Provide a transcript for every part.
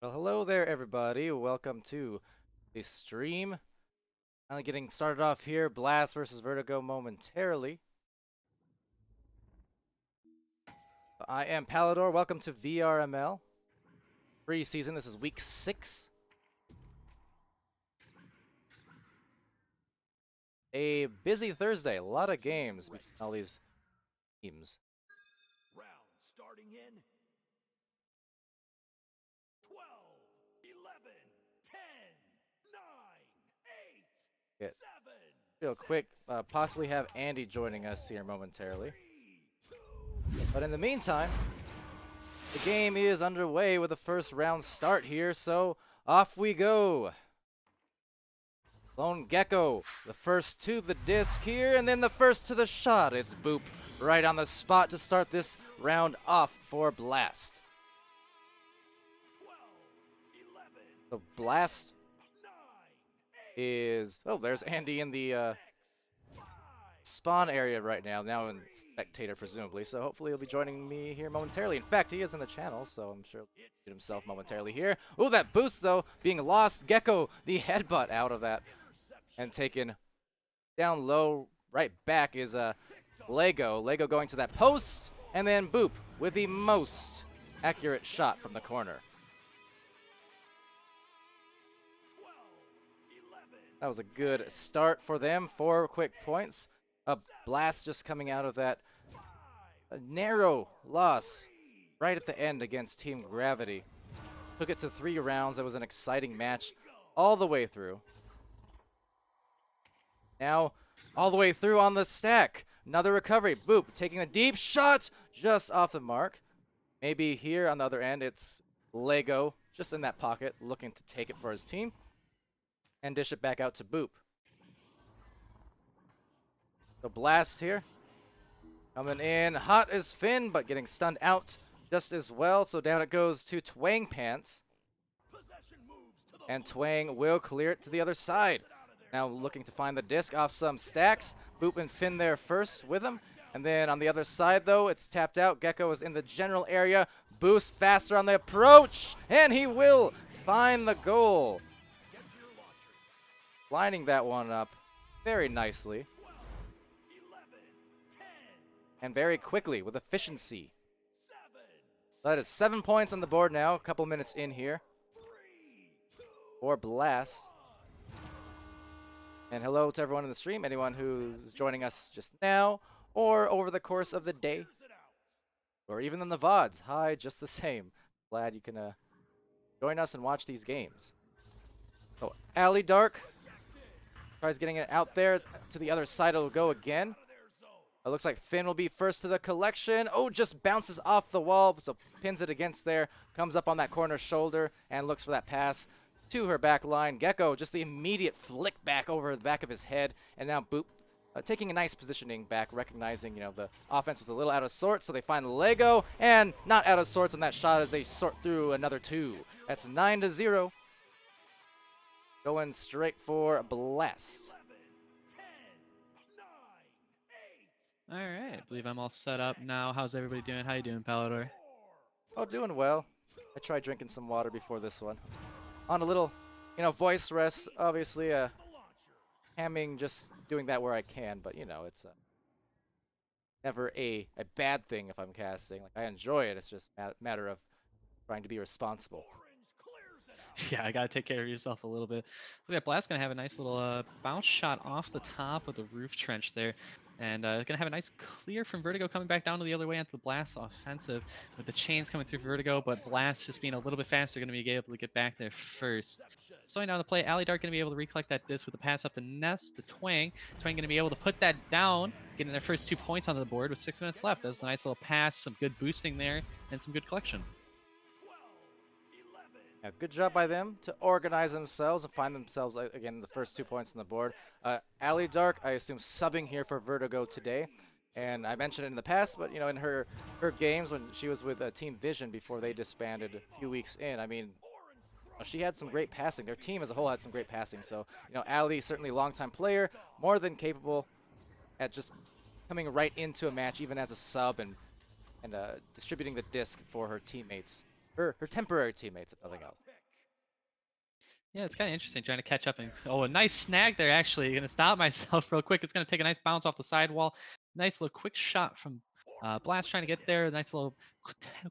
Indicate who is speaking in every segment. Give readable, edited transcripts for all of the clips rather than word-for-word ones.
Speaker 1: Well, hello there, everybody. Welcome to the stream. Finally getting started off here. Blast versus Vertigo momentarily. I am Palidore. Welcome to VRML. Preseason. This is week 6. A busy Thursday. A lot of games between all these teams.
Speaker 2: Round starting in 12, 11, 10, 9, 8,
Speaker 1: Get
Speaker 2: 7,
Speaker 1: real quick. Possibly have Andy joining us here momentarily.
Speaker 2: 3, 2,
Speaker 1: But in the meantime, the game is underway with the first round start here, so off we go. Lone Gecko, the first to the disc here, and then the first to the shot. It's Boop right on the spot to start this round off for Blast.
Speaker 2: 12, 11,
Speaker 1: So Blast
Speaker 2: 9, 8,
Speaker 1: is... Oh, there's Andy in the
Speaker 2: 6, 5,
Speaker 1: spawn area right now in spectator presumably, so hopefully he'll be joining me here momentarily. In fact, he is in the channel, so I'm sure he'll get himself momentarily here. Ooh, that boost though, being lost. Gecko, the headbutt out of that, and taken down low. Right back is Lego. Lego going to that post, and then Boop with the most accurate shot from the corner.
Speaker 2: 12, 11,
Speaker 1: That was a good start for them. 4 quick points. A Blast just coming out of that narrow loss right at the end against Team Gravity. Took it to 3 rounds. That was an exciting match all the way through. Now, all the way through on the stack. Another recovery. Boop, taking a deep shot just off the mark. Maybe here on the other end, it's Lego just in that pocket, looking to take it for his team. And dish it back out to Boop. So Blast here. Coming in hot as Finn, but getting stunned out just as well. So down it goes to Twang Pants.
Speaker 2: possession moves to the
Speaker 1: And Twang will clear it to the other side. Now looking to find the disc off some stacks. Boop and Finn there first with him. And then on the other side, though, it's tapped out. Gecko is in the general area. Boost faster on the approach. And he will find the goal.
Speaker 2: get to your launchers.
Speaker 1: Lining that one up very nicely.
Speaker 2: 12, 11, 10,
Speaker 1: And very quickly with efficiency.
Speaker 2: 7,
Speaker 1: So that is 7 points on the board now. A couple minutes in here
Speaker 2: 3, 2,
Speaker 1: for Blast. And hello to everyone in the stream, anyone who's joining us just now or over the course of the day,
Speaker 2: clears it out.
Speaker 1: or even in the VODs. Hi, just the same. Glad you can join us and watch these games. So Alley Dark tries getting it out there to the other side. It'll go again.
Speaker 2: Out of their zone.
Speaker 1: It looks like Finn will be first to the collection. Oh, just bounces off the wall, so pins it against there. Comes up on that corner shoulder and looks for that pass to her back line. Gecko, just the immediate flick back over the back of his head. And now Boop taking a nice positioning back, recognizing, the offense was a little out of sorts, so they find Lego. And not out of sorts on that shot as they sort through another 2. That's 9-0. Going straight for Blast.
Speaker 2: 11, 10, 9, 8,
Speaker 3: All right, I believe I'm all set up now. How's everybody doing? How you doing, Palidore?
Speaker 2: 4,
Speaker 1: Oh, doing well. I tried drinking some water before this one. On a little, voice rest. Obviously,
Speaker 2: the launcher.
Speaker 1: hamming, just doing that where I can. But, it's never a bad thing if I'm casting. Like, I enjoy it. It's just a matter of trying to be responsible.
Speaker 2: Orange clears it out.
Speaker 3: Yeah, I gotta take care of yourself a little bit. Look at Blast gonna have a nice little bounce shot off the top of the roof trench there. And gonna have a nice clear from Vertigo coming back down to the other way onto the Blast offensive with the chains coming through Vertigo, but Blast just being a little bit faster, gonna be able to get back there first. Slowing down the play, Alley Dark gonna be able to recollect that disc with the pass up the nest to Twang. Twang gonna be able to put that down, getting their first 2 points on the board with 6 minutes left. That's a nice little pass, some good boosting there, and some good collection.
Speaker 2: 12, 11,
Speaker 1: Yeah, good job by them to organize themselves and find themselves, again, the first 2 points on the board. Alley Dark, I assume, subbing here for Vertigo today. And I mentioned it in the past, but, in her games when she was with Team Vision before they disbanded a few weeks in, I mean, she had some great passing. Their team as a whole had some great passing. So, Alley, certainly a longtime player, more than capable at just coming right into a match, even as a sub, and distributing the disc for her teammates. her temporary teammates, if nothing else.
Speaker 3: Yeah, it's kind of interesting trying to catch up. And oh, a nice snag there, actually. Going to stop myself real quick. It's going to take a nice bounce off the sidewall. Nice little quick shot from Blast trying to get there. Nice little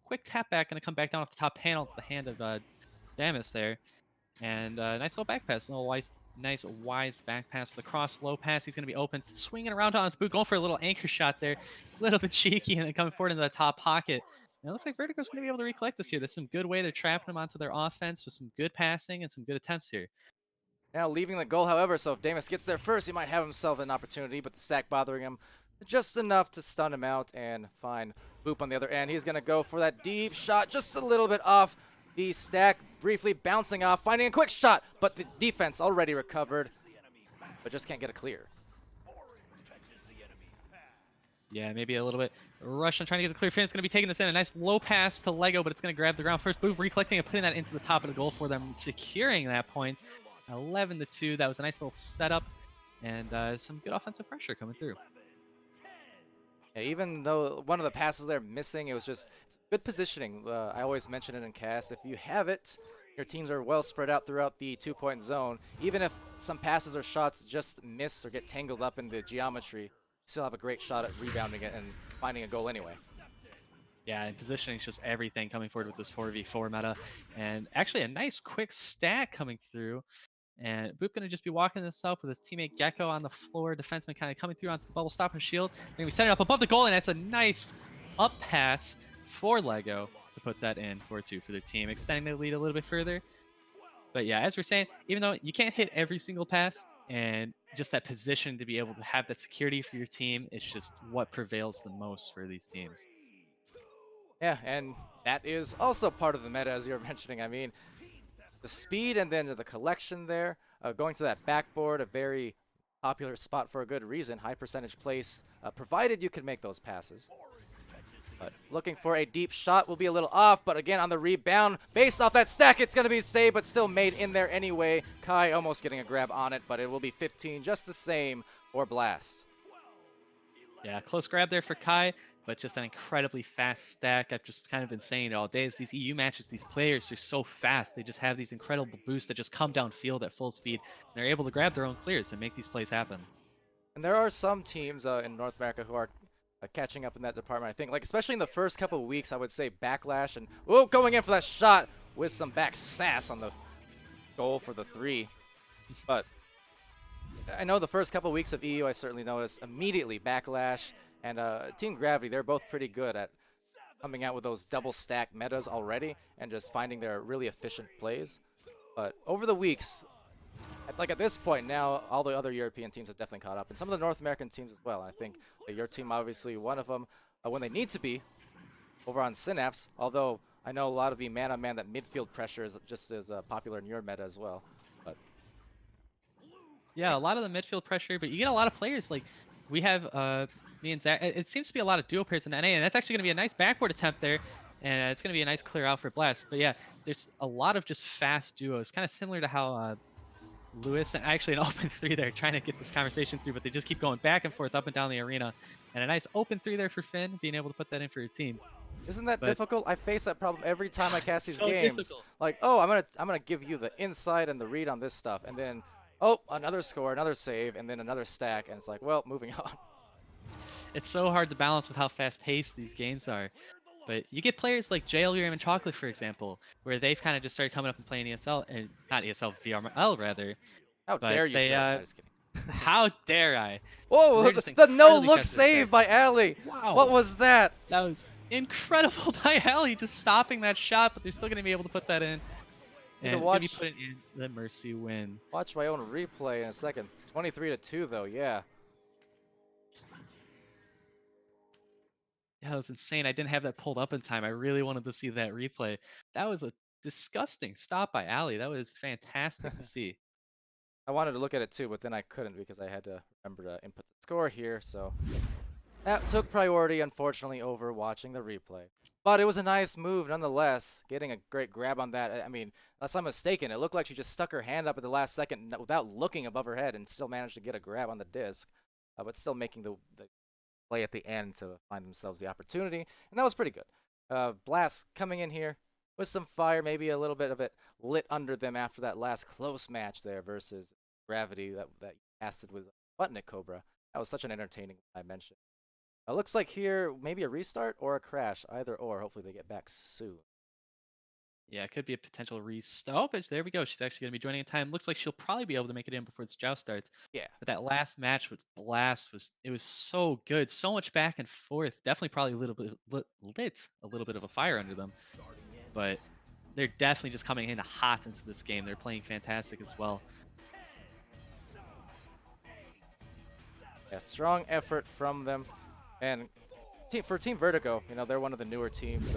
Speaker 3: quick tap back. Going to come back down off the top panel to the hand of Damus there. And nice little back pass. Nice wise back pass with the cross low pass. He's going to be open, swinging around on the boot, going for a little anchor shot there. A little bit cheeky, and then coming forward into the top pocket. And it looks like Vertigo's going to be able to recollect this here. There's some good way they're trapping him onto their offense with some good passing and some good attempts here.
Speaker 1: Now leaving the goal, however, so if Damus gets there first, he might have himself an opportunity, but the stack bothering him just enough to stun him out and find Boop on the other end. He's going to go for that deep shot, just a little bit off the stack, briefly bouncing off, finding a quick shot, but the defense already recovered, but just can't get a clear.
Speaker 3: Yeah, maybe a little bit rush on trying to get the clear. Finn's going to be taking this in. A nice low pass to Lego, but it's going to grab the ground first. Boop recollecting and putting that into the top of the goal for them, securing that point. 11-2. That was a nice little setup and some good offensive pressure coming through.
Speaker 1: Yeah, even though one of the passes there missing, it was just good positioning. I always mention it in cast. If you have it, your teams are well spread out throughout the 2-point zone. Even if some passes or shots just miss or get tangled up in the geometry, you still have a great shot at rebounding it and finding a goal anyway.
Speaker 3: Yeah, and positioning is just everything coming forward with this 4v4 meta. And actually a nice quick stack coming through. And Boop going to just be walking this up with his teammate Gecko on the floor. Defenseman kind of coming through onto the bubble, stopping shield. Going to be setting up above the goal, and that's a nice up pass for Lego to put that in 4-2 for their team, extending the lead a little bit further. But yeah, as we're saying, even though you can't hit every single pass, and just that position to be able to have that security for your team, it's just what prevails the most for these teams.
Speaker 1: Yeah, and that is also part of the meta, as you're mentioning. I mean, the speed and then the collection there, going to that backboard, a very popular spot for a good reason, high percentage place, provided you can make those passes. But looking for a deep shot will be a little off, but again on the rebound, based off that stack, it's going to be saved, but still made in there anyway. Kai almost getting a grab on it, but it will be 15 just the same for Blast.
Speaker 3: Yeah, close grab there for Kai, but just an incredibly fast stack. I've just kind of been saying it all day. Is these EU matches, these players are so fast. They just have these incredible boosts that just come downfield at full speed. And they're able to grab their own clears and make these plays happen.
Speaker 1: And there are some teams in North America who are catching up in that department, I think. Like, especially in the first couple of weeks, I would say Backlash and, oh, going in for that shot with some back sass on the goal for the 3. But I know the first couple of weeks of EU, I certainly noticed immediately Backlash and Team Gravity, they're both pretty good at coming out with those double stack metas already and just finding their really efficient plays. But over the weeks, like at this point now, all the other European teams have definitely caught up, and some of the North American teams as well. And I think your team, obviously, one of them, when they need to be, over on Synapse, although I know a lot of the man-on-man, that midfield pressure is just as popular in your meta as well. But
Speaker 3: yeah, a lot of the midfield pressure, but you get a lot of players. Like, we have me and Zach. It seems to be a lot of duo pairs in NA, and that's actually going to be a nice backboard attempt there. And it's going to be a nice clear out for Blast. But yeah, there's a lot of just fast duos, kind of similar to how Lewis and actually an open 3 there, trying to get this conversation through, but they just keep going back and forth up and down the arena. And a nice open 3 there for Finn, being able to put that in for your team.
Speaker 1: Isn't that difficult? I face that problem every time I cast these
Speaker 3: so
Speaker 1: games.
Speaker 3: Difficult.
Speaker 1: Like, oh, I'm gonna give you the insight and the read on this stuff, and then, oh, another score, another save, and then another stack, and it's like, well, moving on.
Speaker 3: It's so hard to balance with how fast-paced these games are. But you get players like JLUM and Chocolate, for example, where they've kind of just started coming up and playing ESL, and not ESL, VRML rather.
Speaker 1: How dare you, sir? I'm just kidding.
Speaker 3: How dare I?
Speaker 1: Whoa, the no-look save by Ali.
Speaker 3: Wow.
Speaker 1: What was that?
Speaker 3: That was incredible by Ali, just stopping that shot, but they're still going to be able to put that in. And maybe put it in the Mercy win.
Speaker 1: Watch my own replay in a second. 23-2, though, yeah.
Speaker 3: Yeah, that was insane. I didn't have that pulled up in time. I really wanted to see that replay. That was a disgusting stop by Ali. That was fantastic to see.
Speaker 1: I wanted to look at it too, but then I couldn't because I had to remember to input the score here, so that took priority, unfortunately, over watching the replay. But it was a nice move nonetheless, getting a great grab on that. I mean, unless I'm mistaken, it looked like she just stuck her hand up at the last second without looking above her head and still managed to get a grab on the disc, but still making the play at the end to find themselves the opportunity, and that was pretty good. Blast coming in here, with some fire, maybe a little bit of it lit under them after that last close match there versus Gravity that casted with Sputnik Cobra. That was such an entertaining one I mentioned. It looks like here maybe a restart or a crash, either or. Hopefully they get back soon.
Speaker 3: Yeah, it could be a potential restart. Oh, but there we go. She's actually going to be joining in time. Looks like she'll probably be able to make it in before this joust starts.
Speaker 1: Yeah.
Speaker 3: But that last match with Blast was so good. So much back and forth. Definitely probably a little bit lit a little bit of a fire under them. But they're definitely just coming in hot into this game. They're playing fantastic as well.
Speaker 1: Yeah, strong effort from them. And for Team Vertigo, you know, they're one of the newer teams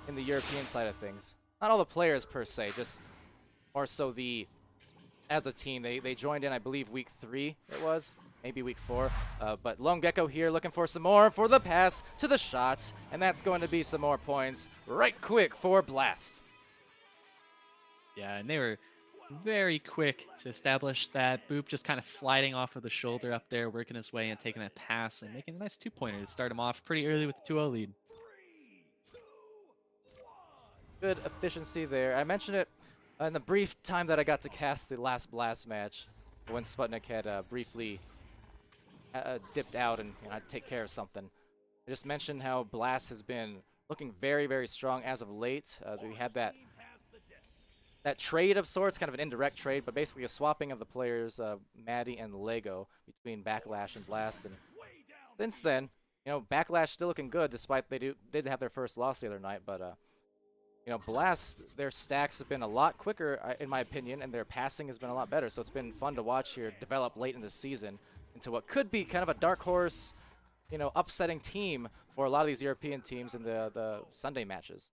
Speaker 1: in the European side of things. Not all the players per se, just more so as a team. They joined in, I believe, week 3 it was, maybe week 4. But Lone Gecko here looking for some more for the pass to the shots, and that's going to be some more points right quick for Blast.
Speaker 3: Yeah, and they were very quick to establish that. Boop just kind of sliding off of the shoulder up there, working his way and taking that pass and making a nice 2-pointer to start him off pretty early with the 2-0 lead.
Speaker 1: Good efficiency there. I mentioned it in the brief time that I got to cast the last Blast match when Sputnik had briefly dipped out and had to take care of something. I just mentioned how Blast has been looking very, very strong as of late. We had that trade of sorts, kind of an indirect trade, but basically a swapping of the players, Maddie and Lego, between Backlash and Blast. And since then, you know, Backlash still looking good, despite they did have their first loss the other night. But you know, Blast, their stacks have been a lot quicker, in my opinion, and their passing has been a lot better. So it's been fun to watch here develop late in the season into what could be kind of a dark horse, you know, upsetting team for a lot of these European teams in the Sunday matches.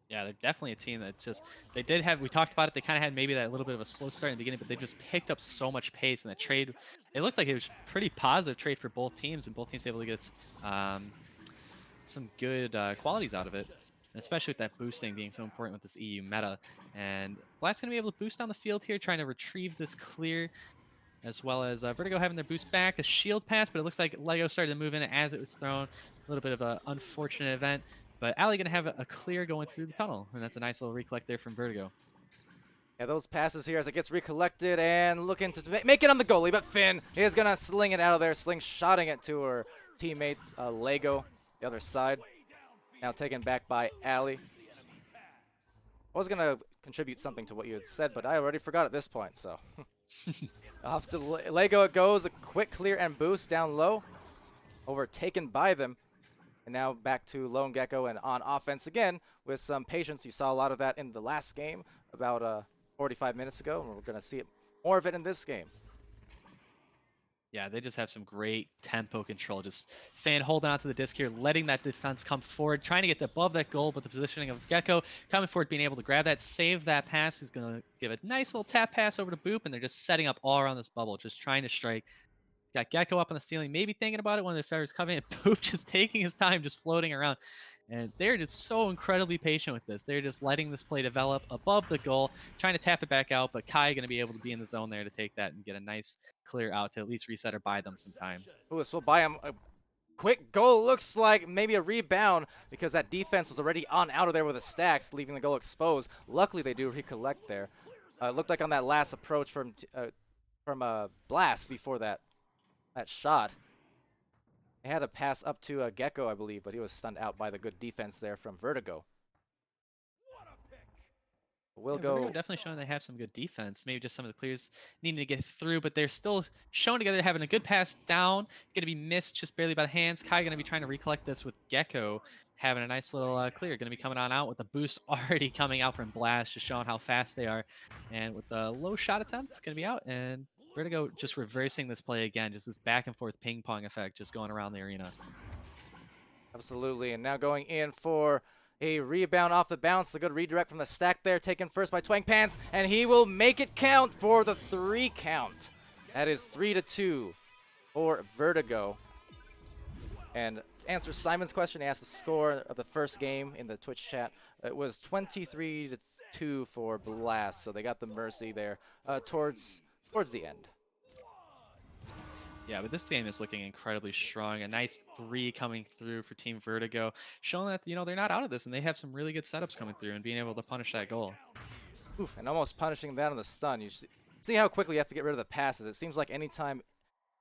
Speaker 3: Yeah, they're definitely a team that just, they did have, we talked about it, they kind of had maybe that little bit of a slow start in the beginning, but they just picked up so much pace, and that trade, it looked like it was pretty positive trade for both teams, and both teams able to get some good qualities out of it, especially with that boosting being so important with this EU meta. And Blast's going to be able to boost down the field here, trying to retrieve this clear, as well as Vertigo having their boost back, a shield pass, but it looks like Lego started to move in as it was thrown. A little bit of an unfortunate event, but Ali going to have a clear going through the tunnel, and that's a nice little recollect there from Vertigo.
Speaker 1: Yeah, those passes here as it gets recollected and looking to make it on the goalie, but Finn is going to sling it out of there, slingshotting it to her teammate Lego, the other side. Now taken back by Ali. I was going to contribute something to what you had said, but I already forgot at this point, so. Off to Lego it goes, a quick clear and boost down low. Overtaken by them. And now back to Lone Gecko and on offense again with some patience. You saw a lot of that in the last game about 45 minutes ago, and we're going to see more of it in this game.
Speaker 3: Yeah, they just have some great tempo control. Just Fan holding onto the disc here, letting that defense come forward, trying to get above that goal, but the positioning of Gecko coming forward, being able to grab that, save that pass. He's going to give a nice little tap pass over to Boop, and they're just setting up all around this bubble, just trying to strike. Got Gecko up on the ceiling, maybe thinking about it when the fighters coming in. Boop just taking his time, just floating around. And they're just so incredibly patient with this. They're just letting this play develop above the goal, trying to tap it back out, but Kai going to be able to be in the zone there to take that and get a nice clear out to at least reset or buy them some time.
Speaker 1: Ooh, this will buy him a quick goal. Looks like maybe a rebound because that defense was already on out of there with the stacks, leaving the goal exposed. Luckily, they do recollect there. It looked like on that last approach from Blast before that shot. They had a pass up to Gecko, I believe, but he was stunned out by the good defense there from Vertigo.
Speaker 3: Vertigo definitely showing they have some good defense. Maybe just some of the clears needing to get through, but they're still showing together having a good pass down. Going to be missed just barely by the hands. Kai going to be trying to recollect this with Gecko, having a nice little clear. Going to be coming on out with the boost already coming out from Blast, just showing how fast they are. And with the low shot attempt, it's going to be out. And Vertigo just reversing this play again, just this back and forth ping pong effect just going around the arena.
Speaker 1: Absolutely, and now going in for a rebound off the bounce. The good redirect from the stack there, taken first by Twang Pants, and he will make it count for the 3 count. That is 3-2 for Vertigo. And to answer Simon's question, he asked the score of the first game in the Twitch chat. It was 23-2 for Blast, so they got the mercy there towards the end.
Speaker 3: Yeah, but this game is looking incredibly strong. A nice 3 coming through for Team Vertigo, showing that, they're not out of this and they have some really good setups coming through and being able to punish that goal.
Speaker 1: Oof, and almost punishing that on the stun. You see how quickly you have to get rid of the passes. It seems like anytime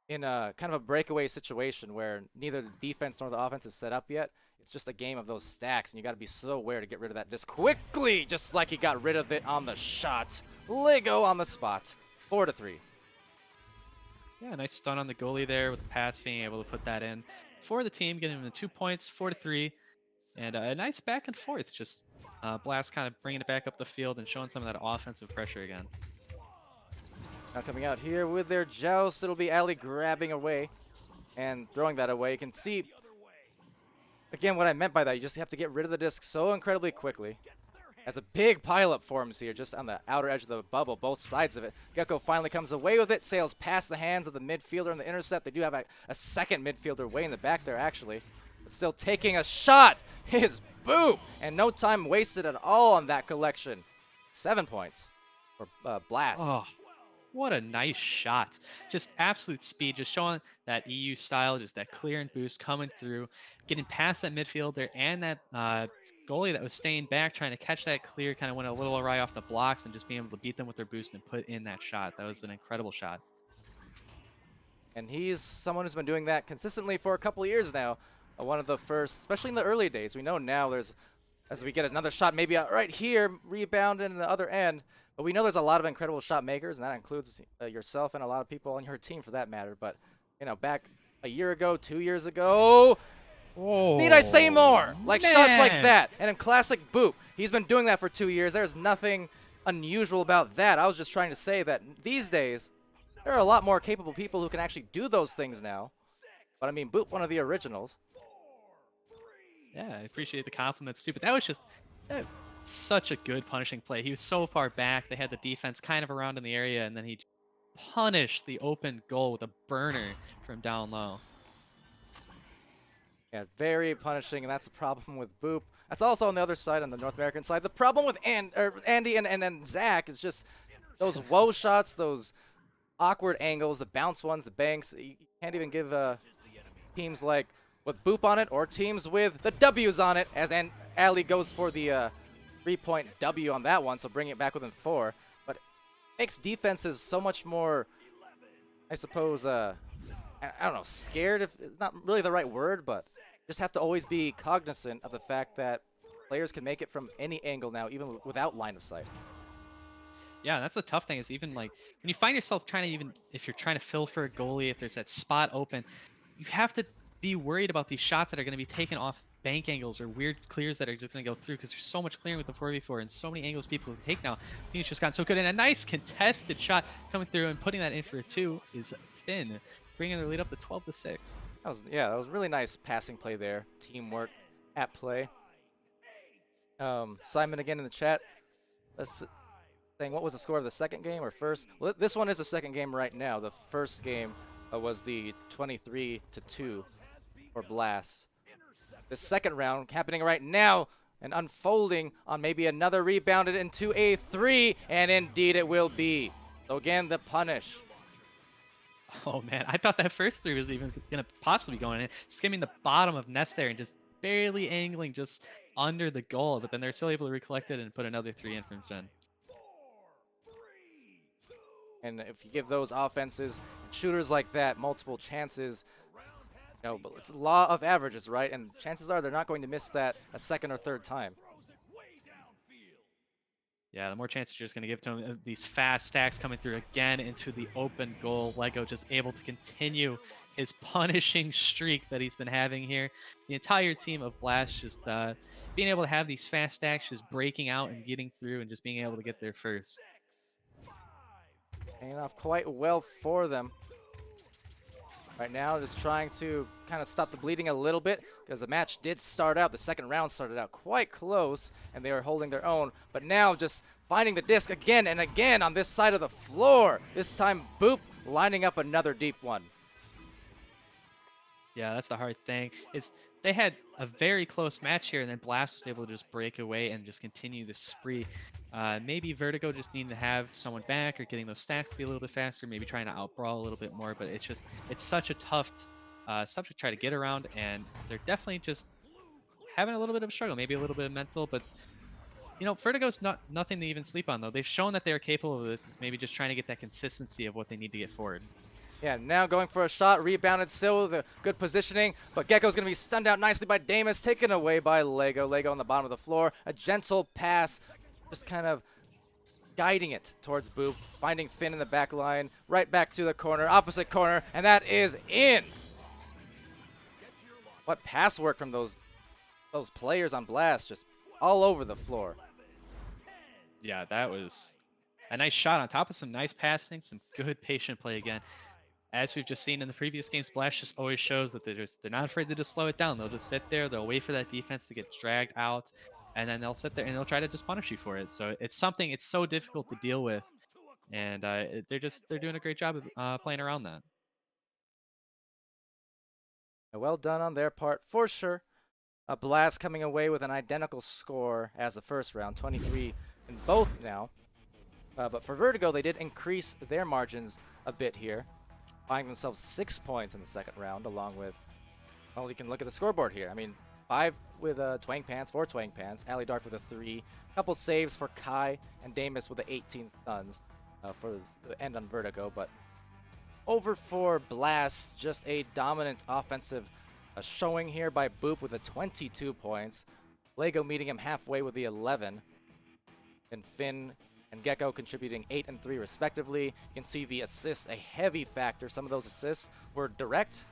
Speaker 1: in a kind of a breakaway situation where neither the defense nor the offense is set up yet, it's just a game of those stacks, and you got to be so aware to get rid of that disc quickly, just like he got rid of it on the shot. Lego on the spot, 4-3.
Speaker 3: Yeah, nice stun on the goalie there with the pass, being able to put that in for the team, getting them the 2 points, 4-3, and a nice back and forth. Just Blast kind of bringing it back up the field and showing some of that offensive pressure again.
Speaker 1: Now coming out here with their joust, it'll be Ali grabbing away and throwing that away. You can see, again, what I meant by that. You just have to get rid of the disc so incredibly quickly. As a big pileup forms here, just on the outer edge of the bubble, both sides of it. Gecko finally comes away with it, sails past the hands of the midfielder in the intercept. They do have a second midfielder way in the back there, actually. But still taking a shot is Boop! And no time wasted at all on that collection. 7 points for Blast.
Speaker 3: Oh, what a nice shot. Just absolute speed, just showing that EU style, just that clear and boost coming through, getting past that midfielder and that goalie that was staying back, trying to catch that clear, kind of went a little awry off the blocks and just being able to beat them with their boost and put in that shot. That was an incredible shot.
Speaker 1: And he's someone who's been doing that consistently for a couple of years now. One of the first, especially in the early days. We know now there's, as we get another shot maybe right here, rebounded in the other end. But we know there's a lot of incredible shot makers, and that includes yourself and a lot of people on your team for that matter. But, back a year ago, 2 years ago,
Speaker 3: Oh,
Speaker 1: need I say more? Like shots like
Speaker 3: man.
Speaker 1: that. And in classic Boop, he's been doing that for 2 years. There's nothing unusual about that. I was just trying to say that these days, there are a lot more capable people who can actually do those things now. But I mean, Boop, one of the originals.
Speaker 3: Yeah, I appreciate the compliments too, but that was just such a good punishing play. He was so far back. They had the defense kind of around in the area, and then he punished the open goal with a burner from down low.
Speaker 1: Yeah, very punishing, and that's the problem with Boop. That's also on the other side, on the North American side. The problem with Andy and Zach is just those woe shots, those awkward angles, the bounce ones, the banks. You can't even give teams like with Boop on it or teams with the W's on it, as Ali goes for the 3-point W on that one, so bring it back within 4. But it makes defenses so much more, I suppose, I don't know, scared, if it's not really the right word, but just have to always be cognizant of the fact that players can make it from any angle now, even without line of sight.
Speaker 3: Yeah, that's the tough thing is even like when you find yourself trying to if you're trying to fill for a goalie, if there's that spot open, you have to be worried about these shots that are going to be taken off bank angles or weird clears that are just going to go through because there's so much clearing with the 4v4 and so many angles people can take now. Phoenix just gotten so good, and a nice contested shot coming through and putting that in for a 2 is Finn, bringing their lead up to 12-6.
Speaker 1: That was really nice passing play there. Teamwork at play. Simon again in the chat. Saying what was the score of the second game or first? Well, this one is the second game right now. The first game was the 23-2 for Blast. The second round happening right now and unfolding on maybe another rebounded into a 3, and indeed it will be. So again, the punish.
Speaker 3: Oh man, I thought that first 3 was even going to possibly go in, skimming the bottom of nest there and just barely angling just under the goal, but then they're still able to recollect it and put another 3 in from Finn.
Speaker 1: And if you give those offenses, shooters like that, multiple chances, but it's the law of averages, right? And chances are they're not going to miss that a second or third time.
Speaker 3: Yeah, the more chances you're just going to give to him. These fast stacks coming through again into the open goal. Lego just able to continue his punishing streak that he's been having here. The entire team of Blast just being able to have these fast stacks, just breaking out and getting through and just being able to get there first.
Speaker 1: Paying off quite well for them. Right now, just trying to kind of stop the bleeding a little bit because the match did start out. The second round started out quite close, and they were holding their own. But now just finding the disc again and again on this side of the floor. This time, Boop lining up another deep one.
Speaker 3: Yeah, that's the hard thing. They had a very close match here, and then Blast was able to just break away and just continue the spree. Maybe Vertigo just needing to have someone back or getting those stacks to be a little bit faster, maybe trying to outbrawl a little bit more, but it's such a tough subject to try to get around, and they're definitely just having a little bit of a struggle, maybe a little bit of mental, but Vertigo's nothing to even sleep on though. They've shown that they're capable of this. It's maybe just trying to get that consistency of what they need to get forward.
Speaker 1: Yeah, now going for a shot, rebounded still with a good positioning, but Gecko's going to be stunned out nicely by Damus, taken away by Lego. Lego on the bottom of the floor, a gentle pass, just kind of guiding it towards Boop, finding Finn in the back line, right back to the corner, opposite corner, and that is in. What pass work from those players on Blast, just all over the floor.
Speaker 3: Yeah, that was a nice shot on top of some nice passing, some good patient play again. As we've just seen in the previous games, Blast just always shows that they're not afraid to just slow it down. They'll just sit there, they'll wait for that defense to get dragged out, and then they'll sit there and they'll try to just punish you for it. So it's so difficult to deal with, and they're doing a great job of playing around that.
Speaker 1: Well done on their part, for sure. A Blast coming away with an identical score as the first round, 23 in both now. But for Vertigo, they did increase their margins a bit here, finding themselves 6 points in the second round, along with, well, you can look at the scoreboard here. I mean, 5 with Twang Pants, 4 Twang Pants, Ali Dark with a 3, couple saves for Kai, and Damus with the 18 stuns for the end on Vertigo. But over for Blast, just a dominant offensive showing here by Boop with the 22 points. Lego meeting him halfway with the 11. And Finn and Gecko contributing 8 and 3 respectively. You can see the assists, a heavy factor. Some of those assists were direct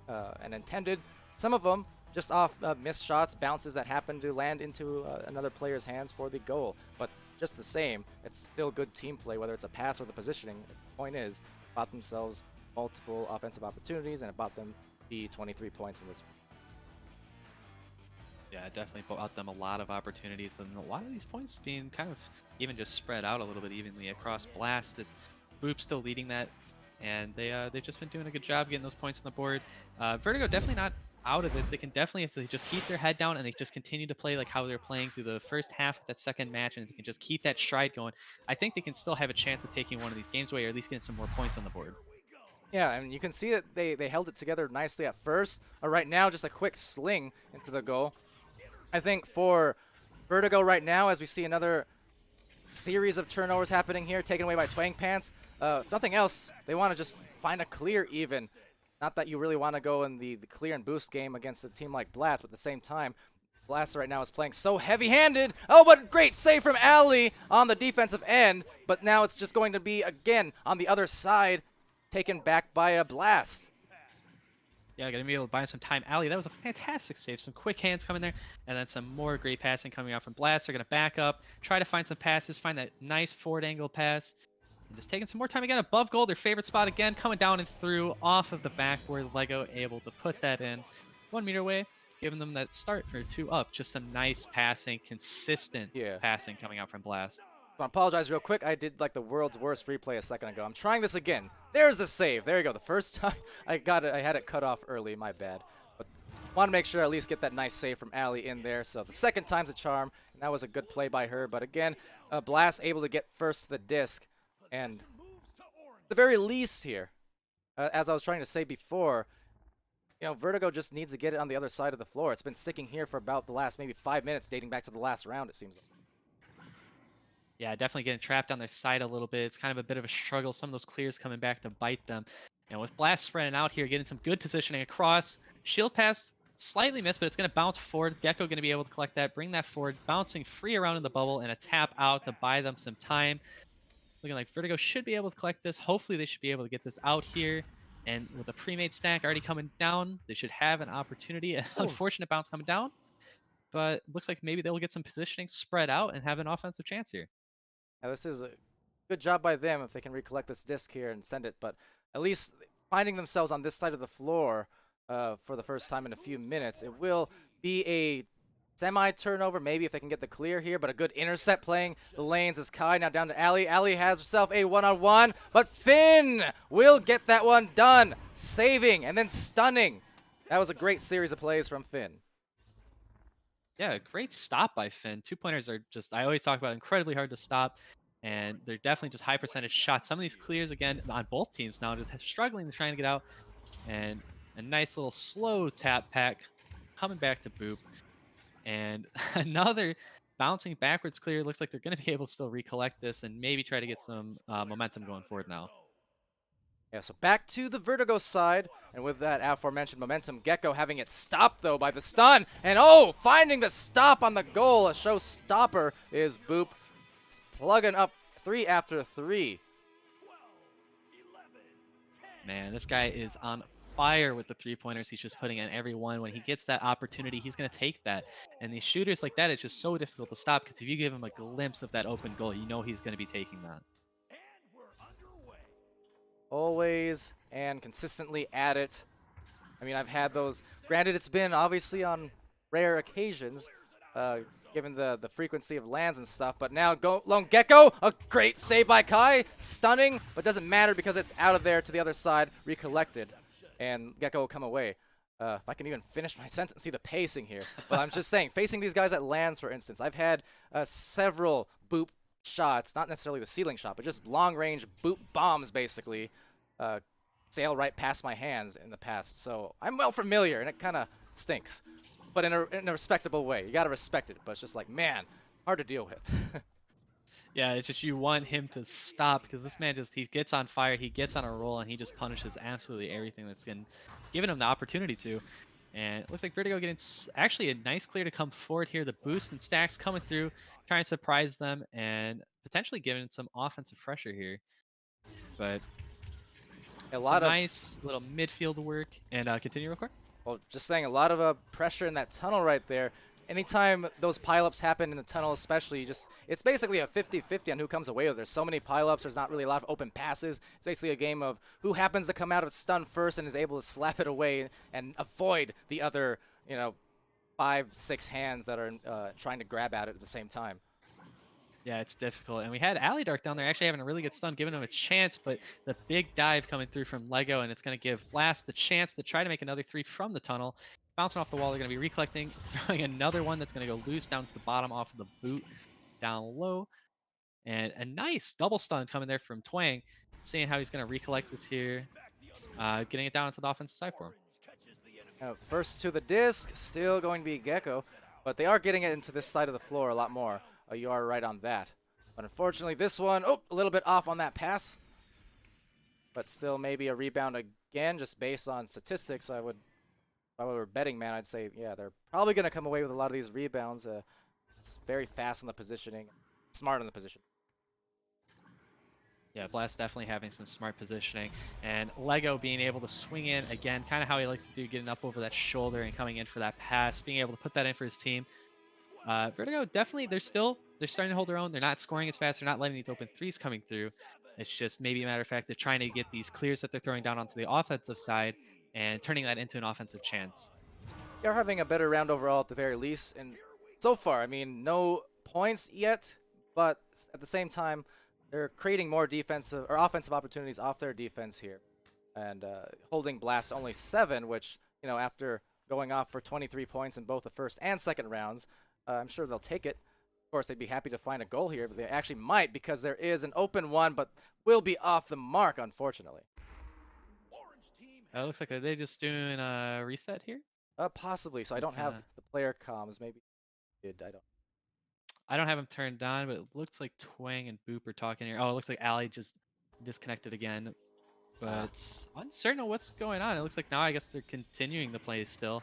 Speaker 1: and intended. Some of them just off missed shots, bounces that happened to land into another player's hands for the goal. But just the same, it's still good team play, whether it's a pass or the positioning. The point is, bought themselves multiple offensive opportunities, and it bought them the 23 points in this one.
Speaker 3: Yeah, definitely bought them a lot of opportunities, and a lot of these points being kind of even just spread out a little bit evenly across Blast. Boop's still leading that, and they've just been doing a good job getting those points on the board. Vertigo definitely not out of this. They can definitely, if they just keep their head down and they just continue to play like how they're playing through the first half of that second match, and they can just keep that stride going, I think they can still have a chance of taking one of these games away, or at least getting some more points on the board.
Speaker 1: Yeah, and you can see that they held it together nicely at first. Right now, just a quick sling into the goal. I think for Vertigo right now, as we see another series of turnovers happening here, taken away by Twang Pants, if nothing else, they want to just find a clear even. Not that you really want to go in the clear and boost game against a team like Blast, but at the same time, Blast right now is playing so heavy-handed. Oh, but great save from Ali on the defensive end, but now it's just going to be, again, on the other side, taken back by a Blast.
Speaker 3: Yeah, gonna be able to buy some time. Ali, that was a fantastic save. Some quick hands coming there, and then some more great passing coming out from Blast. They're gonna back up, try to find some passes, find that nice forward angle pass. And just taking some more time again above goal, their favorite spot again, coming down and through off of the backboard. Lego able to put that in 1 meter away, giving them that start for 2 up. Just some nice passing, consistent passing coming out from Blast.
Speaker 1: I apologize real quick. I did like the world's worst replay a second ago. I'm trying this again. There's the save. There you go. The first time I got it, I had it cut off early. My bad. But want to make sure I at least get that nice save from Ali in there. So the second time's a charm, and that was a good play by her. But again, Blast able to get first to the disc. And at the very least here, as I was trying to say before, Vertigo just needs to get it on the other side of the floor. It's been sticking here for about the last maybe 5 minutes, dating back to the last round, it seems like.
Speaker 3: Yeah, definitely getting trapped on their side a little bit. It's kind of a bit of a struggle. Some of those clears coming back to bite them. And with Blast spreading out here, getting some good positioning across. Shield pass slightly missed, but it's going to bounce forward. Gecko going to be able to collect that, bring that forward, bouncing free around in the bubble, and a tap out to buy them some time. Looking like Vertigo should be able to collect this. Hopefully they should be able to get this out here. And with a pre-made stack already coming down, they should have an opportunity. An unfortunate bounce coming down. But looks like maybe they'll get some positioning spread out and have an offensive chance here.
Speaker 1: Now, this is a good job by them if they can recollect this disc here and send it, but at least finding themselves on this side of the floor for the first time in a few minutes. It will be a semi-turnover, maybe if they can get the clear here, but a good intercept playing the lanes is Kai. Now down to Ali. Ali has herself a one-on-one, but Finn will get that one done, saving and then stunning. That was a great series of plays from Finn.
Speaker 3: Yeah, great stop by Finn. Two-pointers are just, I always talk about, incredibly hard to stop, and they're definitely just high percentage shots. Some of these clears, again, on both teams now, just struggling to try and get out, and a nice little slow tap pack coming back to Boop, and another bouncing backwards clear. Looks like they're going to be able to still recollect this and maybe try to get some momentum going forward now.
Speaker 1: Yeah, so back to the Vertigo side, and with that aforementioned momentum, Gecko having it stopped, though, by the stun, and oh, finding the stop on the goal, a showstopper is Boop, plugging up 3 after 3.
Speaker 3: Man, this guy is on fire with the three-pointers he's just putting in every one. When he gets that opportunity, he's going to take that. And these shooters like that, it's just so difficult to stop because if you give him a glimpse of that open goal, you know he's going to be taking that.
Speaker 1: Always and consistently at it. I mean, I've had those. Granted, it's been obviously on rare occasions, given the frequency of lands and stuff. But now, Lone Gecko, a great save by Kai, stunning, but doesn't matter because it's out of there to the other side, recollected, and Gecko will come away. If I can even finish my sentence, see the pacing here. But I'm just saying, facing these guys at lands, for instance, I've had several Boop shots, not necessarily the ceiling shot, but just long-range Boop bombs, basically, sail right past my hands in the past. So I'm well familiar, and it kind of stinks, but in a respectable way. You got to respect it, but it's just like, man, hard to deal with.
Speaker 3: Yeah, it's just you want him to stop because this man just, he gets on fire, he gets on a roll, and he just punishes absolutely everything that's given him the opportunity to. And it looks like Vertigo getting actually a nice clear to come forward here. The boost and stacks coming through, trying to surprise them and potentially giving some offensive pressure here. But
Speaker 1: A
Speaker 3: some
Speaker 1: lot of,
Speaker 3: nice little midfield work. And continue real quick.
Speaker 1: well, just saying, a lot of pressure in that tunnel right there. Anytime those pileups happen in the tunnel, especially, it's basically a 50-50 on who comes away with it. There's so many pileups, there's not really a lot of open passes. It's basically a game of who happens to come out of stun first and is able to slap it away and avoid the other, 5-6 hands that are trying to grab at it at the same time.
Speaker 3: Yeah, it's difficult. And we had Alley Dark down there actually having a really good stun, giving him a chance, but the big dive coming through from Lego, and it's going to give Blast the chance to try to make another three from the tunnel. Bouncing off the wall, they're going to be recollecting, throwing another one that's going to go loose down to the bottom off of the boot, down low. And a nice double stun coming there from Twang, seeing how he's going to recollect this here, getting it down into the offensive side for him.
Speaker 1: First to the disc, still going to be Gecko, but they are getting it into this side of the floor a lot more. You are right on that. But unfortunately, this one, a little bit off on that pass. But still maybe a rebound again, just based on statistics. If I were a betting man, I'd say, yeah, they're probably going to come away with a lot of these rebounds. It's very fast on the positioning, smart on the position.
Speaker 3: Yeah, Blast definitely having some smart positioning, and Lego being able to swing in again, kind of how he likes to do, getting up over that shoulder and coming in for that pass, being able to put that in for his team. Vertigo definitely, they're starting to hold their own. They're not scoring as fast. They're not letting these open threes coming through. It's just maybe a matter of fact they're trying to get these clears that they're throwing down onto the offensive side and turning that into an offensive chance.
Speaker 1: They're having a better round overall at the very least, and so far, I mean, no points yet, but at the same time, they're creating more defensive or offensive opportunities off their defense here, and holding Blast only 7, which, after going off for 23 points in both the first and second rounds, I'm sure they'll take it. Of course, they'd be happy to find a goal here, but they actually might because there is an open one, but will be off the mark, unfortunately.
Speaker 3: It looks like they're just doing a reset here.
Speaker 1: Possibly. So I don't have the player comms. Maybe
Speaker 3: I don't have them turned on, but it looks like Twang and Boop are talking here. Oh, it looks like Alley just disconnected again. But uncertain of what's going on. It looks like now I guess they're continuing the play still.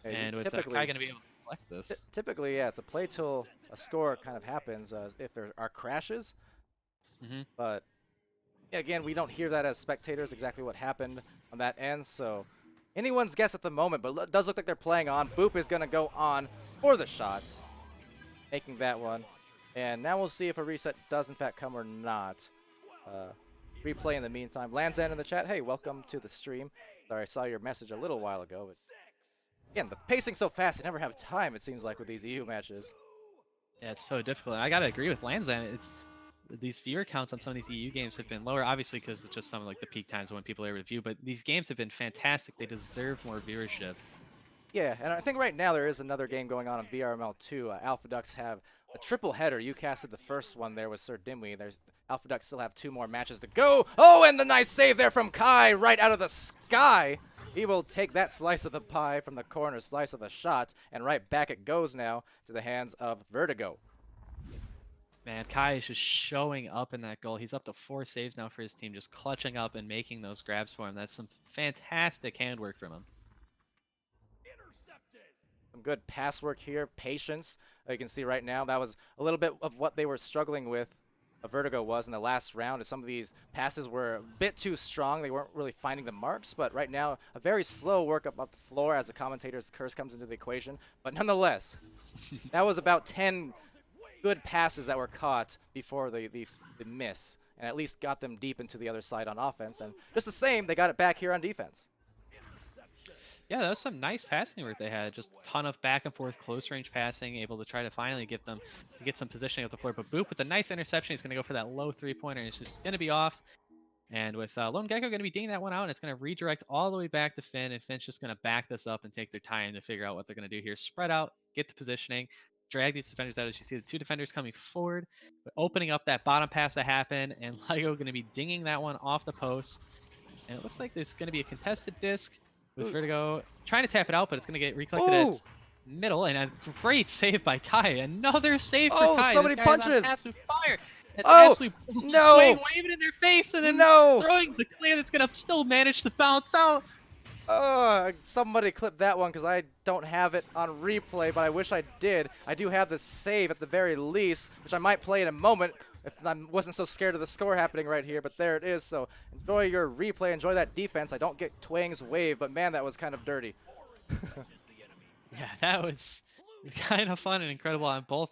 Speaker 3: And with Kai going to be able to collect this.
Speaker 1: Typically, yeah, it's a play till a score kind of happens if there are crashes. But yeah, again, we don't hear that as spectators exactly what happened on that end. So anyone's guess at the moment, but it does look like they're playing on. Boop is going to go on for the shots, making that one. And now we'll see if a reset does in fact come or not. Replay in the meantime. Lanzan in the chat. Hey, welcome to the stream. Sorry, I saw your message a little while ago. But again, the pacing's so fast, you never have time, it seems like, with these EU matches.
Speaker 3: Yeah, it's so difficult. I got to agree with Lanzan. These viewer counts on some of these EU games have been lower, obviously because it's just some of the peak times when people are able to view, but these games have been fantastic. They deserve more viewership.
Speaker 1: Yeah, and I think right now there is another game going on VRML 2. Alpha Ducks have a triple header. You casted the first one there with Sir Dimwee. There's Alpha Ducks still have 2 more matches to go. Oh, and the nice save there from Kai right out of the sky. He will take that slice of the pie from the corner, slice of the shot, and right back it goes now to the hands of Vertigo.
Speaker 3: Man, Kai is just showing up in that goal. He's up to 4 saves now for his team, just clutching up and making those grabs for him. That's some fantastic handwork from him.
Speaker 2: Intercepted.
Speaker 1: Some good pass work here, patience. You can see right now that was a little bit of what they were struggling with. Vertigo was in the last round, as some of these passes were a bit too strong. They weren't really finding the marks, but right now a very slow work up the floor as the commentator's curse comes into the equation. But nonetheless, that was about 10 good passes that were caught before the miss, and at least got them deep into the other side on offense. And just the same, they got it back here on defense.
Speaker 3: Yeah, that was some nice passing work they had. Just a ton of back and forth close range passing, able to try to finally get them to get some positioning at the floor. But Boop with a nice interception, he's going to go for that low 3-pointer. It's just going to be off. And with Lone Gecko going to be dinging that one out, and it's going to redirect all the way back to Finn, and Finn's just going to back this up and take their time to figure out what they're going to do here. Spread out, get the positioning, drag these defenders out as you see the 2 defenders coming forward, but opening up that bottom pass that happened, and Lego going to be dinging that one off the post. And it looks like there's going to be a contested disc with Vertigo trying to tap it out, but it's going to get recollected at middle, and a great save by Kai. Another save for Kai.
Speaker 1: Somebody
Speaker 3: This guy is on
Speaker 1: punches.
Speaker 3: absolute fire. That's
Speaker 1: Oh,
Speaker 3: absolute
Speaker 1: no.
Speaker 3: waving in their face, and then throwing the clear that's going to still manage to bounce out.
Speaker 1: Somebody clip that one because I don't have it on replay, but I wish I did. I do have the save at the very least, which I might play in a moment if I wasn't so scared of the score happening right here, but there it is. So enjoy your replay, enjoy that defense. I don't get Twang's wave, but man, that was kind of dirty.
Speaker 3: Yeah, that was kind of fun and incredible on both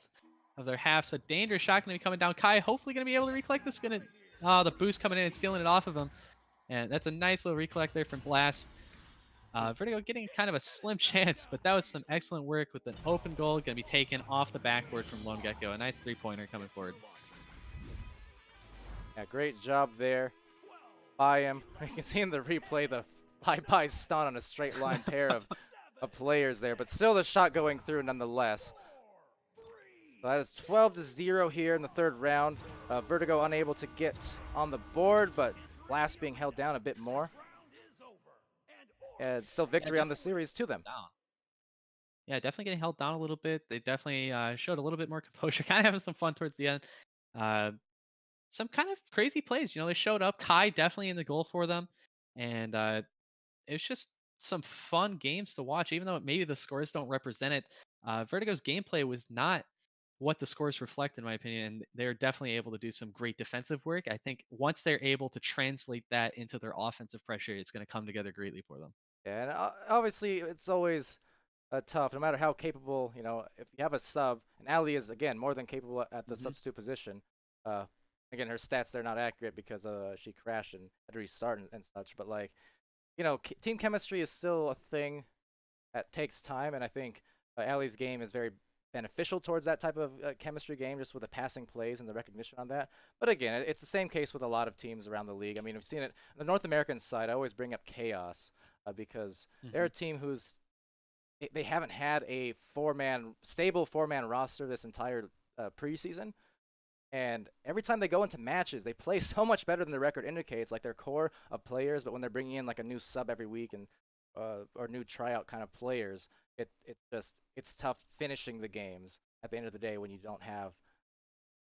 Speaker 3: of their halves. A dangerous shot going to be coming down. Kai hopefully going to be able to recollect this. The boost coming in and stealing it off of him. And that's a nice little recollect there from Blast. Vertigo getting kind of a slim chance, but that was some excellent work with an open goal going to be taken off the backboard from Lone Gecko. A nice 3-pointer coming forward.
Speaker 1: Yeah, great job there by him. You can see in the replay the fly-by stun on a straight line pair of players there, but still the shot going through nonetheless. So that is 12-0 here in the 3rd round. Vertigo unable to get on the board, but Blast being held down a bit more. And still victory on the series to them.
Speaker 3: Yeah, definitely getting held down a little bit. They definitely showed a little bit more composure, kind of having some fun towards the end. Some kind of crazy plays. They showed up. Kai definitely in the goal for them. And it was just some fun games to watch, even though maybe the scores don't represent it. Vertigo's gameplay was not what the scores reflect, in my opinion, and they're definitely able to do some great defensive work. I think once they're able to translate that into their offensive pressure, it's going to come together greatly for them.
Speaker 1: Yeah, and obviously it's always tough, no matter how capable, if you have a sub, and Ali is, again, more than capable at the substitute position. Again, her stats, they're not accurate because she crashed and had to restart and such, but team chemistry is still a thing that takes time, and I think Ali's game is very beneficial towards that type of chemistry game, just with the passing plays and the recognition on that. But again, it's the same case with a lot of teams around the league. I mean, we've seen it on the North American side. I always bring up Chaos because they're a team who's they haven't had a stable four-man roster this entire preseason. And every time they go into matches, they play so much better than the record indicates, like their core of players. But when they're bringing in like a new sub every week and or new tryout kind of players, it's tough finishing the games at the end of the day when you don't have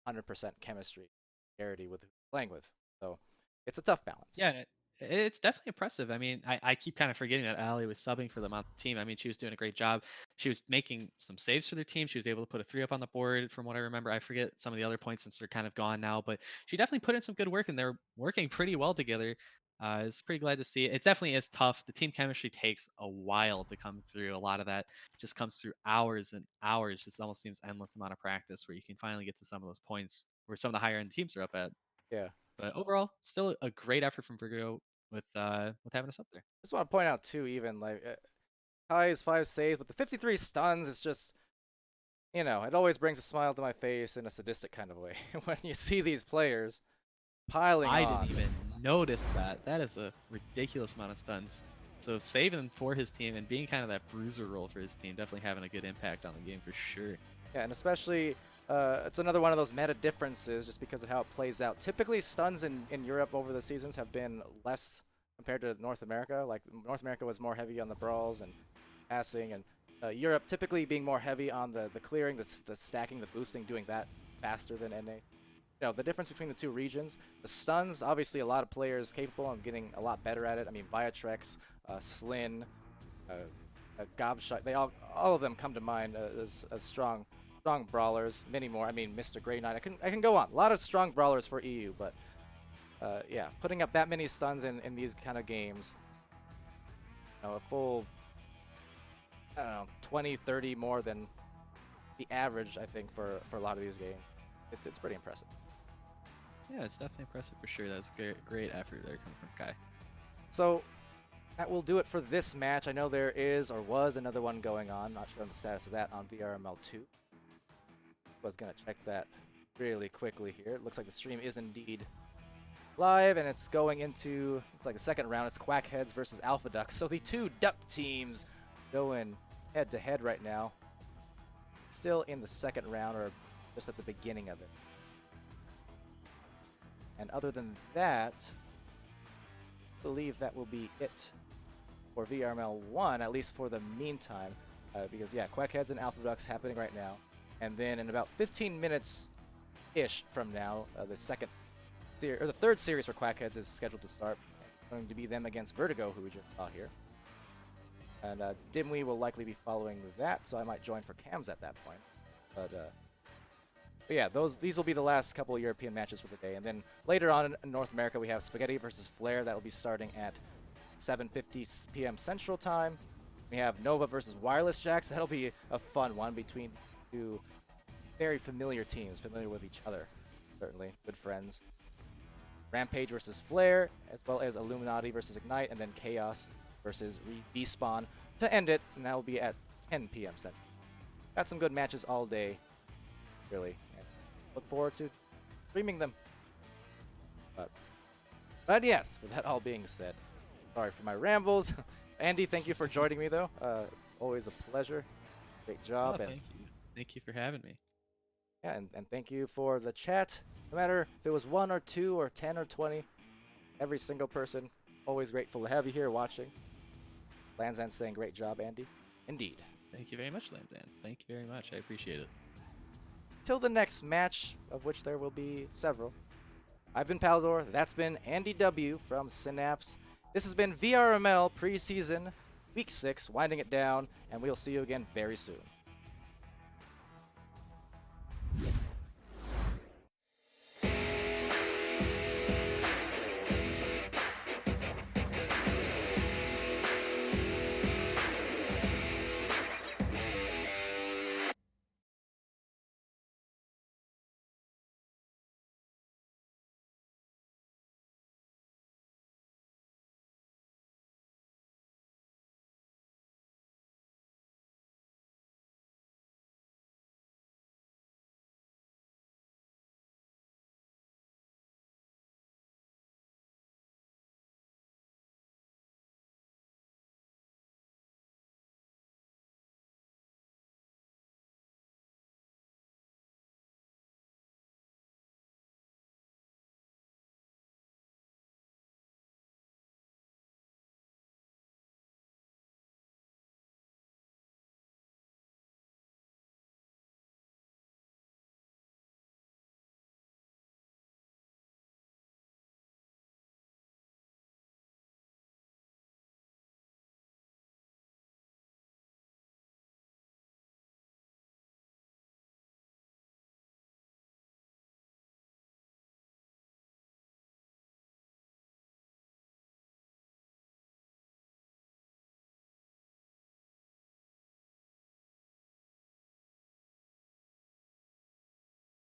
Speaker 1: 100% chemistry, parity with who you're playing with. So it's a tough balance.
Speaker 3: Yeah, it's definitely impressive. I mean, I keep kind of forgetting that Ali was subbing for them on the team. I mean, she was doing a great job. She was making some saves for their team. She was able to put a 3 up on the board from what I remember. I forget some of the other points since they're kind of gone now, but she definitely put in some good work and they're working pretty well together. It's pretty glad to see it. It definitely is tough. The team chemistry takes a while to come through. A lot of that just comes through hours and hours. Just almost seems endless amount of practice where you can finally get to some of those points where some of the higher end teams are up at.
Speaker 1: Yeah.
Speaker 3: But overall, still a great effort from Vertigo with having us up there.
Speaker 1: Just want to point out too, even like Kai's 5 saves, but the 53 stuns is just, it always brings a smile to my face in a sadistic kind of way when you see these players piling on.
Speaker 3: I didn't even notice that. That is a ridiculous amount of stuns. So saving for his team and being kind of that bruiser role for his team, definitely having a good impact on the game for sure.
Speaker 1: Yeah, and especially, it's another one of those meta differences just because of how it plays out. Typically, stuns in Europe over the seasons have been less compared to North America. Like, North America was more heavy on the brawls and passing, and Europe typically being more heavy on the clearing, the stacking, the boosting, doing that faster than NA. You know, the difference between the two regions, the stuns, obviously a lot of players capable of getting a lot better at it. I mean, Viatrex, Slin, Gobshot, all of them come to mind as strong brawlers. Many more. I mean, Mr. Grey Knight. I can go on. A lot of strong brawlers for EU, but yeah, putting up that many stuns in these kind of games, you know, a full, I don't know, 20, 30 more than the average, I think, for a lot of these games. It's pretty impressive.
Speaker 3: Yeah, it's definitely impressive for sure. That's great effort there coming from Kai.
Speaker 1: So that will do it for this match. I know there is or was another one going on. Not sure on the status of that on VRML 2. Was going to check that really quickly here. It looks like the stream is indeed live, and it's going into, it's like the second round. It's Quackheads versus Alpha Ducks. So the two duck teams going head-to-head right now. Still in the second round, or just at the beginning of it. And other than that, I believe that will be it for VRML 1, at least for the meantime. Because, yeah, Quackheads and Alpha Ducks happening right now. And then in about 15 minutes-ish from now, the third series for Quackheads is scheduled to start. It's going to be them against Vertigo, who we just saw here. And Dimwee will likely be following that, so I might join for cams at that point. But yeah, these will be the last couple of European matches for the day. And then later on in North America, we have Spaghetti versus Flare. That will be starting at 7:50 p.m. Central Time. We have Nova versus Wireless Jacks. That'll be a fun one between two very familiar teams, familiar with each other, certainly, good friends. Rampage versus Flare, as well as Illuminati versus Ignite, and then Chaos versus Respawn to end it, and that will be at 10 p.m. Central. Got some good matches all day, really. And look forward to streaming them. But yes, with that all being said, sorry for my rambles. Andy, thank you for joining me, though. Always a pleasure. Great job.
Speaker 3: Oh,
Speaker 1: and
Speaker 3: thank you. Thank you for having me.
Speaker 1: yeah, and thank you for the chat. No matter if it was 1 or 2 or 10 or 20, every single person, always grateful to have you here watching. Lanzan saying great job, Andy. Indeed.
Speaker 3: Thank you very much, Lanzan. Thank you very much. I appreciate it.
Speaker 1: Till the next match, of which there will be several. I've been Palidore. That's been Andy W. from Synapse. This has been VRML preseason, week 6, winding it down, and we'll see you again very soon.